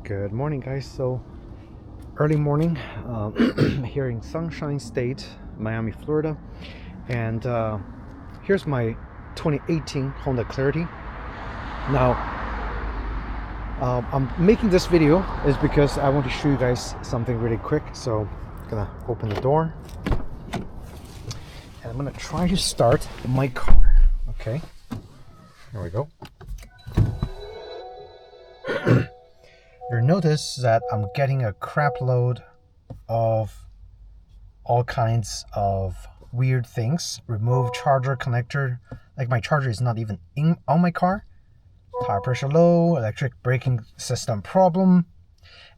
Good morning, guys. So early morning here in Sunshine State, Miami, Florida, and here's my 2018 Honda Clarity. Now I'm making this video is because I want to show you guys something really quick. So I'm gonna open the door and I'm gonna try to start my car. Okay, here we go. You'll notice that I'm getting a crap load of all kinds of weird things. Remove charger connector, like my charger is not even on my car. Tire pressure low, electric braking system problem,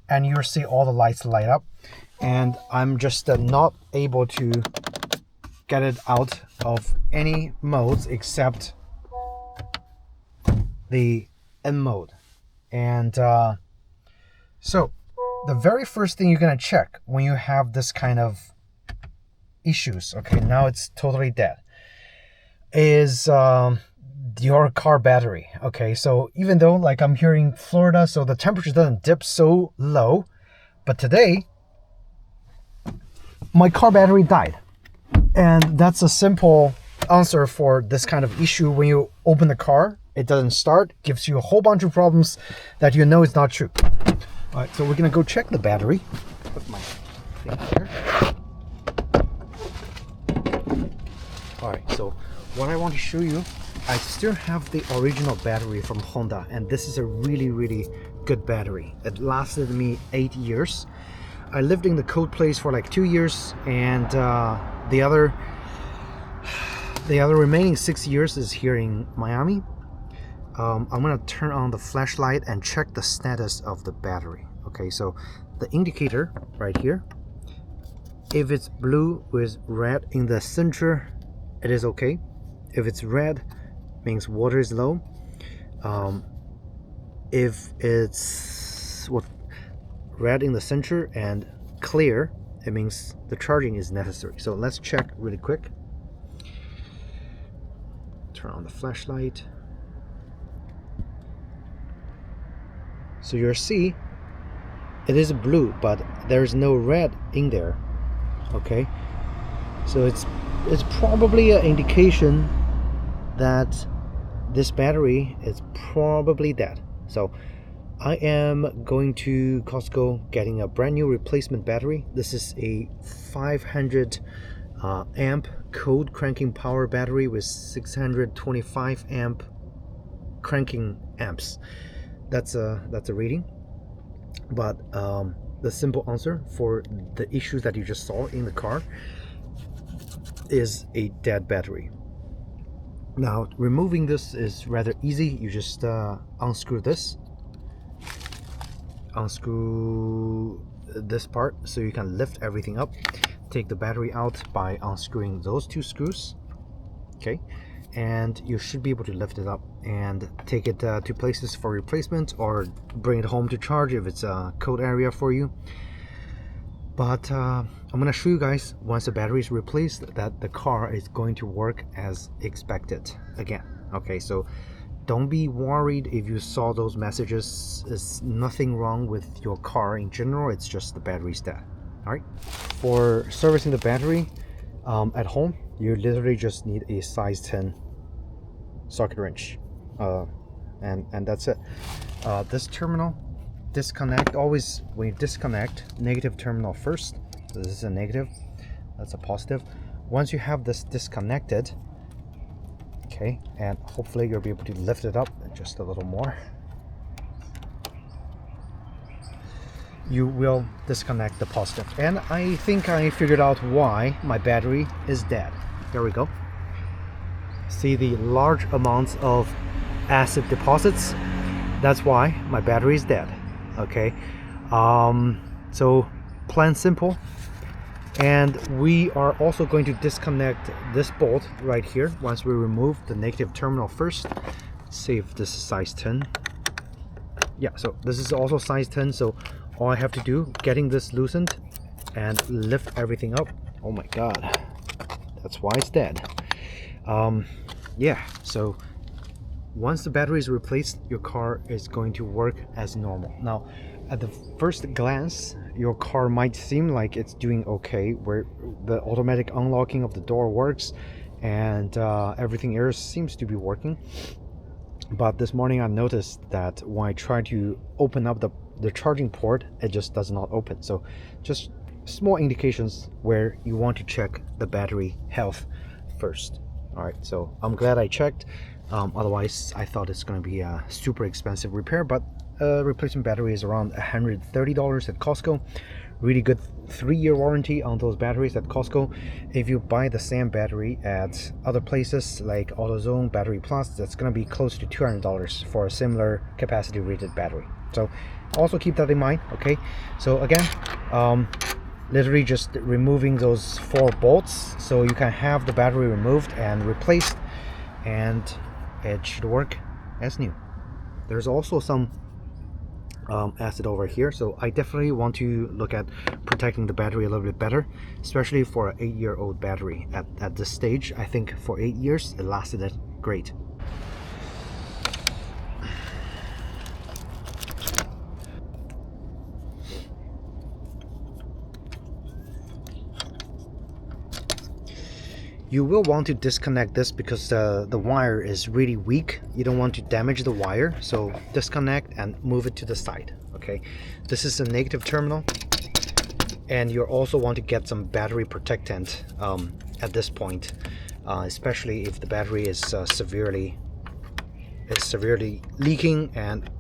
and you'll see all the lights light up, and I'm just not able to get it out of any modes except the N mode. And so the very first thing you're gonna check when you have this kind of issues, okay, now it's totally dead, is your car battery. Okay, so even though like I'm here in Florida, so the temperature doesn't dip so low, but today my car battery died. And that's a simple answer for this kind of issue. When you open the car, it doesn't start, gives you a whole bunch of problems that you know is not true. All right, so we're gonna go check the battery. Put my thing here. All right, so what I want to show you, I still have the original battery from Honda, and this is a really good battery. It lasted me 8 years. I lived in the cold place for like 2 years, and the other remaining 6 years is here in Miami. I'm gonna turn on the flashlight and check the status of the battery. Okay, so the indicator right here, if it's blue with red in the center, it is okay. If it's red, means water is low. If it's red in the center and clear, it means the charging is necessary. So let's check really quick. Turn on the flashlight. So you'll see it is blue, but there's no red in there. Okay, so it's probably an indication that this battery is probably dead. So I am going to Costco getting a brand new replacement battery. This is a 500 amp cold cranking power battery with 625 amp cranking amps. That's a rating, but the simple answer for the issues that you just saw in the car is a dead battery. Now removing this is rather easy. You just unscrew this, unscrew this part so you can lift everything up. Take the battery out by unscrewing those two screws. Okay, and you should be able to lift it up and take it to places for replacement, or bring it home to charge if it's a cold area for you. But I'm gonna show you guys, once the battery is replaced, that the car is going to work as expected again. Okay, so don't be worried if you saw those messages. There's nothing wrong with your car in general, it's just the battery's dead. All right, for servicing the battery at home, you literally just need a size 10 socket wrench, and that's it. This terminal, disconnect. Always when you disconnect, negative terminal first. So this is a negative, that's a positive. Once you have this disconnected, okay, and hopefully you'll be able to lift it up just a little more, you will disconnect the positive. And I think I figured out why my battery is dead. Here we go. See the large amounts of acid deposits? That's why my battery is dead. Okay, so plain simple. And we are also going to disconnect this bolt right here once we remove the negative terminal first. Let's see if this is size 10. Yeah, so this is also size 10, so all I have to do, getting this loosened and lift everything up. Oh my god, that's why it's dead. Yeah, so once the battery is replaced, your car is going to work as normal. Now, at the first glance, your car might seem like it's doing okay, where the automatic unlocking of the door works and everything else seems to be working. But this morning I noticed that when I try to open up the charging port, it just does not open. So just small indications where you want to check the battery health first. All right, so I'm glad I checked. Otherwise, I thought it's going to be a super expensive repair, but replacement battery is around $130 at Costco. Really good 3-year warranty on those batteries at Costco. If you buy the same battery at other places like AutoZone, Battery Plus, that's going to be close to $200 for a similar capacity rated battery. So also keep that in mind. Okay, so again, literally just removing those 4 bolts so you can have the battery removed and replaced, and it should work as new. There's also some acid over here, so I definitely want to look at protecting the battery a little bit better, especially for an 8-year-old battery at this stage. I think for 8 years it lasted it great. You will want to disconnect this because the wire is really weak. You don't want to damage the wire, so disconnect and move it to the side. Okay, this is a negative terminal, and you also want to get some battery protectant at this point, especially if the battery is severely leaking and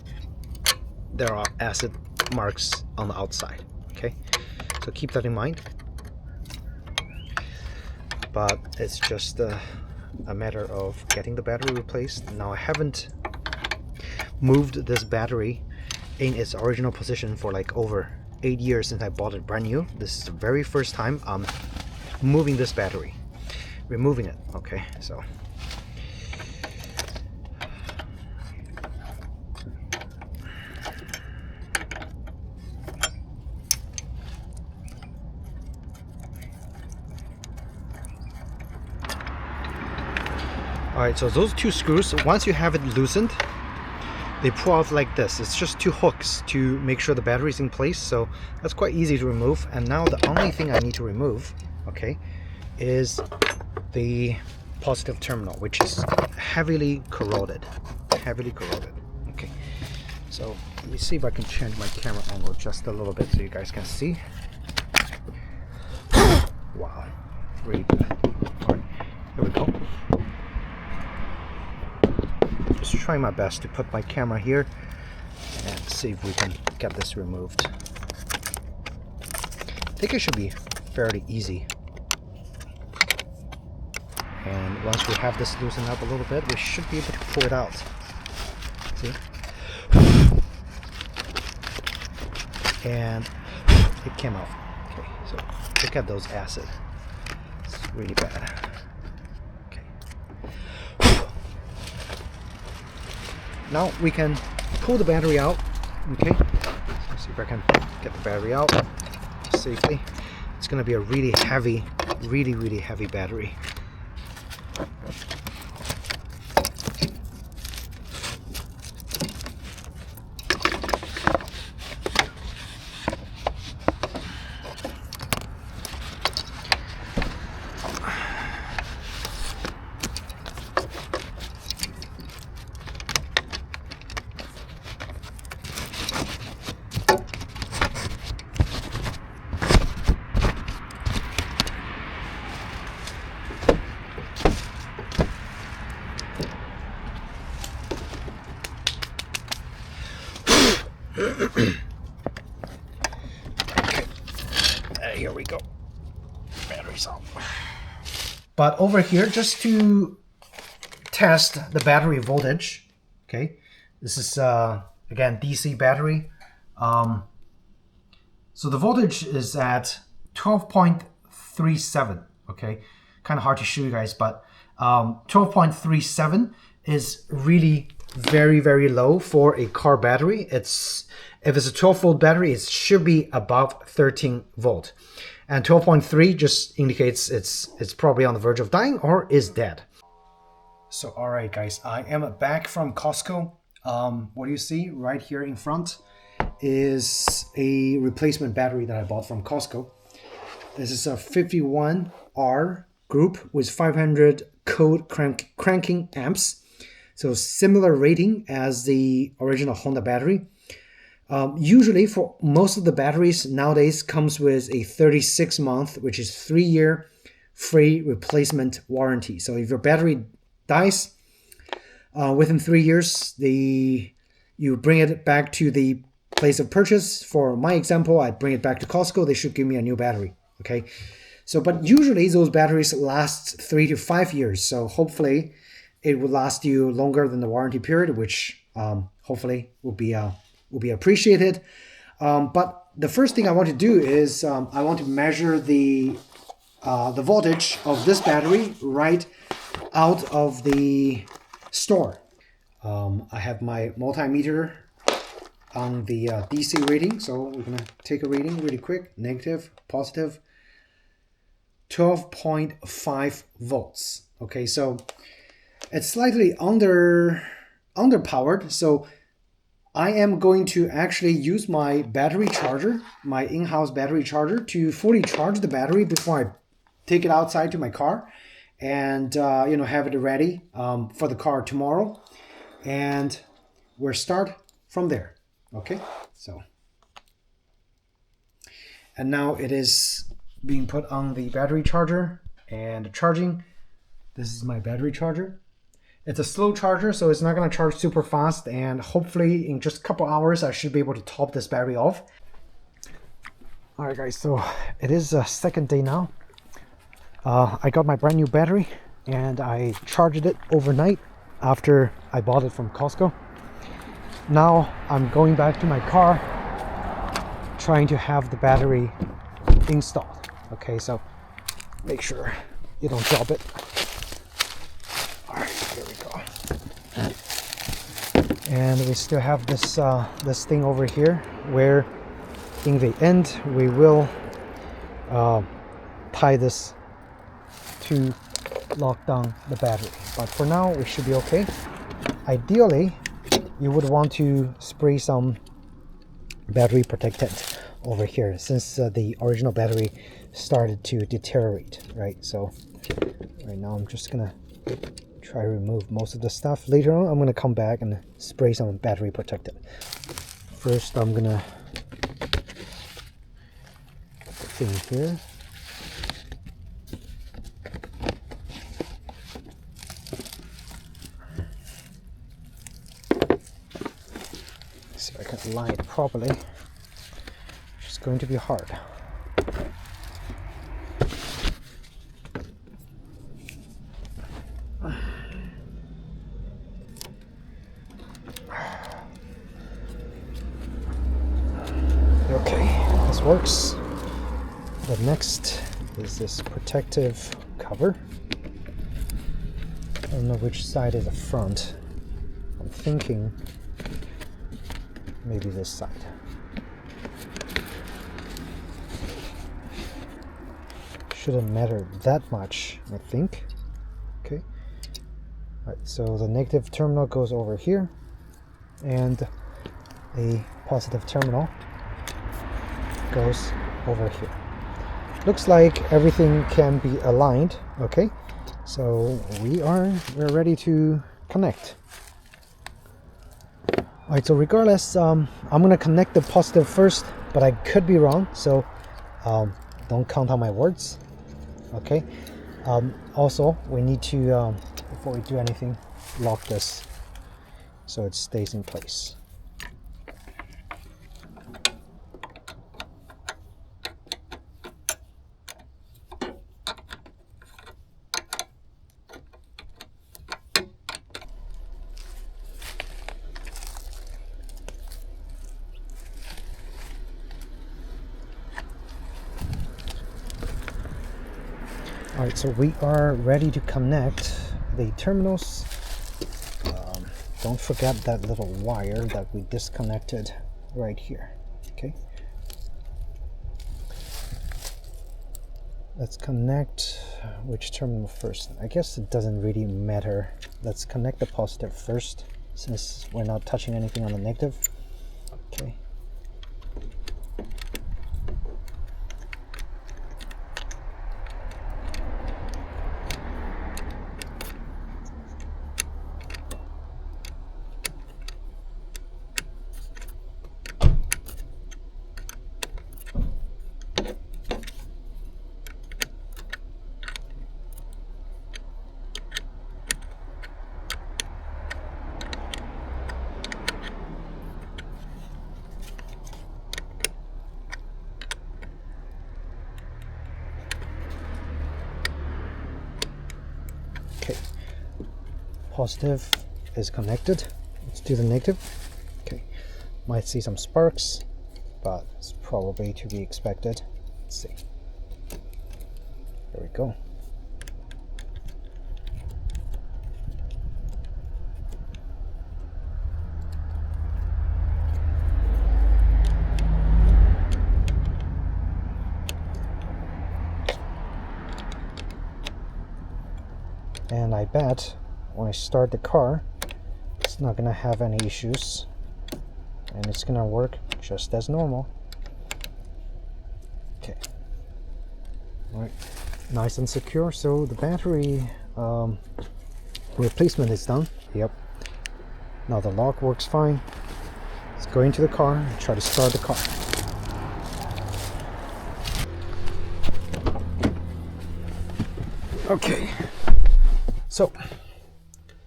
there are acid marks on the outside. Okay, so keep that in mind. But it's just a matter of getting the battery replaced. Now, I haven't moved this battery in its original position for like over 8 years since I bought it brand new. This is the very first time I'm moving this battery, removing it. Okay, so alright, so those 2 screws, once you have it loosened, they pull out like this. It's just 2 hooks to make sure the battery is in place, so that's quite easy to remove. And now the only thing I need to remove, okay, is the positive terminal, which is heavily corroded. Okay, so let me see if I can change my camera angle just a little bit so you guys can see. Wow, really good. Alright, here we go. Just trying my best to put my camera here and see if we can get this removed. I think it should be fairly easy. And once we have this loosened up a little bit, we should be able to pull it out. See? And it came out. Okay, so look at those acid. It's really bad. Now we can pull the battery out. Okay, let's see if I can get the battery out safely. It's going to be a really heavy, really heavy battery. Okay, here we go. Battery's on. But over here, just to test the battery voltage, okay, this is again DC battery. So the voltage is at 12.37. Okay, kind of hard to show you guys, but 12.37 is really very low for a car battery. If it's a 12-volt battery, it should be above 13 volt, and 12.3 just indicates it's probably on the verge of dying or is dead. So, all right, guys, I am back from Costco. What do you see right here in front is a replacement battery that I bought from Costco. This is a 51R group with 500 code cranking amps. So similar rating as the original Honda battery. Usually for most of the batteries nowadays comes with a 36-month, which is 3-year free replacement warranty. So if your battery dies within 3 years, you bring it back to the place of purchase. For my example, I bring it back to Costco. They should give me a new battery. Okay, so but usually those batteries last 3 to 5 years. So hopefully it will last you longer than the warranty period, which hopefully will be appreciated. But the first thing I want to do is I want to measure the voltage of this battery right out of the store. I have my multimeter on the DC rating, so we're gonna take a reading really quick. Negative, positive, 12.5 volts. Okay, so it's slightly underpowered, so I am going to actually use my battery charger, my in-house battery charger, to fully charge the battery before I take it outside to my car and have it ready for the car tomorrow. And we'll start from there. Okay, so and now it is being put on the battery charger and charging. This is my battery charger. It's a slow charger, so it's not going to charge super fast, and hopefully in just a couple hours I should be able to top this battery off. All right, guys, so it is a second day now. I got my brand new battery and I charged it overnight after I bought it from Costco. Now I'm going back to my car trying to have the battery installed. Okay, so make sure you don't drop it. All right, here we go. And we still have this this thing over here where in the end we will tie this to lock down the battery. But for now we should be okay. Ideally you would want to spray some battery protectant over here since the original battery started to deteriorate, right? So right now I'm just gonna try to remove most of the stuff. Later on I'm gonna come back and spray some battery protectant. First I'm gonna put the thing here. See if I can line it properly. It's going to be hard. Okay, this works. The next is this protective cover. I don't know which side is the front. I'm thinking maybe this side. Shouldn't matter that much, I think. Okay. All right, so the negative terminal goes over here, and a positive terminal goes over here. Looks like everything can be aligned. Okay, so we're ready to connect. All right, so regardless, I'm gonna connect the positive first, but I could be wrong, so don't count on my words. Okay. Also, we need to before we do anything, lock this so it stays in place. All right, so we are ready to connect the terminals. Don't forget that little wire that we disconnected right here. Okay. Let's connect which terminal first? I guess it doesn't really matter. Let's connect the positive first, since we're not touching anything on the negative. Okay. Okay, positive is connected. Let's do the negative. Okay, might see some sparks, but it's probably to be expected. Let's see. There we go. And I bet when I start the car, it's not gonna have any issues, and it's gonna work just as normal. Okay, all right, nice and secure. So the battery replacement is done. Yep. Now the lock works fine. Let's go into the car and try to start the car. Okay. So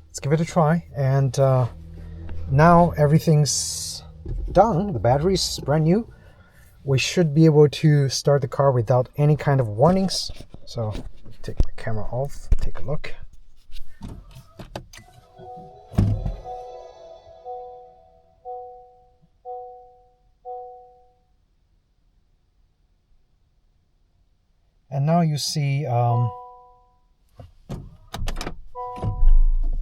let's give it a try, and now everything's done. The battery's brand new. We should be able to start the car without any kind of warnings. So take my camera off, take a look. And now you see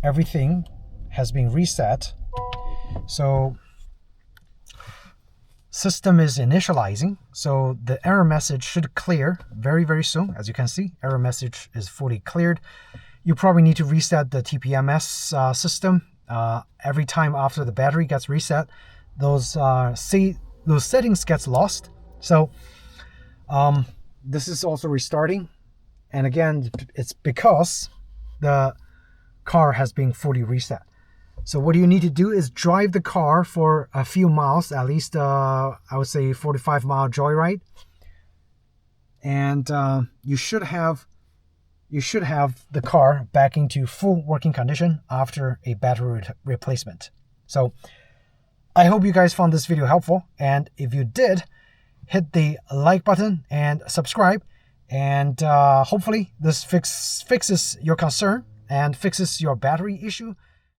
everything has been reset. So system is initializing, so the error message should clear very soon. As you can see, error message is fully cleared. You probably need to reset the TPMS system every time after the battery gets reset. Those settings gets lost. So this is also restarting, and again, it's because the car has been fully reset. So what you need to do is drive the car for a few miles, at least I would say 45-mile joyride, and you should have the car back into full working condition after a battery replacement. So I hope you guys found this video helpful, and if you did, hit the like button and subscribe, and hopefully this fixes your concern and fixes your battery issue.